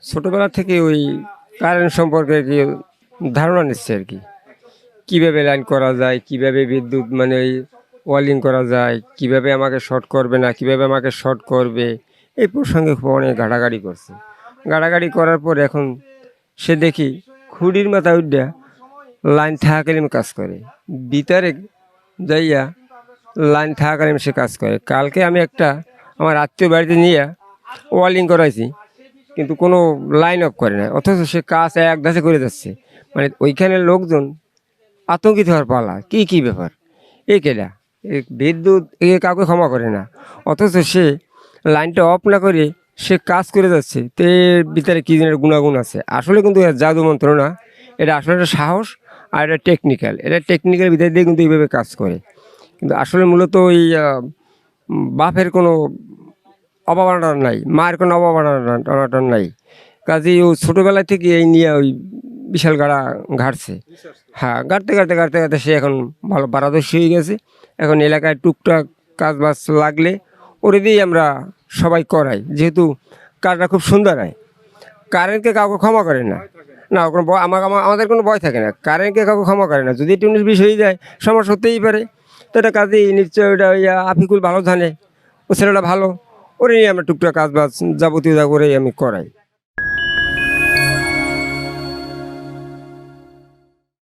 ছোটোবেলা থেকে ওই কারেন্ট সম্পর্কে কি ধারণা নিচ্ছে আর কি, কীভাবে লাইন করা যায়, কিভাবে বিদ্যুৎ মানে ওই ওয়ালিং করা যায়, কিভাবে আমাকে শর্ট করবে না, কিভাবে আমাকে শর্ট করবে, এই প্রসঙ্গে খুব অনেক ঘাটাঘাটি করছে। ঘাটাঘাটি করার পর এখন সে দেখি খুঁড়ির মাথায় উঠা লাইন থাকাকালীন কাজ করে, ভিতরে যাইয়া লাইন থাকাকালীন সে কাজ করে। কালকে আমি একটা আমার আত্মীয় বাড়িতে নিয়ে ওয়ালিং করাইছি, কিন্তু কোনো লাইন অফ করে না, অথচ সে কাজ এক ধাসে করে যাচ্ছে। মানে ওইখানে লোকজন আতঙ্কিত হওয়ার পালা, কি কি ব্যাপার, এ কেডা, এ বিদ্যুৎ এ কাউকে ক্ষমা করে না, অথচ সে লাইনটা অফ না করে সে কাজ করে যাচ্ছে। তো এর ভিতরে কী যেন গুণাগুণ আছে। আসলে কিন্তু এর জাদু মন্ত্র না, এটা আসলে একটা সাহস আর এটা টেকনিক্যাল। এটা টেকনিক্যাল ভিতরে দিয়ে কিন্তু এইভাবে কাজ করে। কিন্তু আসলে মূলত ওই বাপের কোনো অভাব নাই, মায়ের কোনো অভাব নাই। কাজেই ও ছোটোবেলা থেকে এই নিয়ে ওই বিশাল গাড়া ঘাটছে। হ্যাঁ, গাড়তে গাড়তে গাড়তে গাড়তে সে এখন ভালো পারদর্শী হয়ে গেছে। এখন এলাকায় টুকটাক কাজ বাজ লাগলে ওরে দিয়েই আমরা সবাই করাই, যেহেতু কাজটা খুব সুন্দর হয়। কারেন্টকে কাউকে ক্ষমা করে না, না কোনো আমাদের কোনো ভয় থাকে না। কারেন্টকে কাউকে ক্ষমা করে না, যদি একটু 19-20 হয়ে যায় সমস্যা হতেই পারে। তো এটা কাজেই নিশ্চয় ওইটা আফিকুল ভালো জানে, ও ছেলেটা ভালো, ওরে নিয়ে আমরা টুকটাক কাজ বাজ যাবতীয় যা করেই আমি করাই।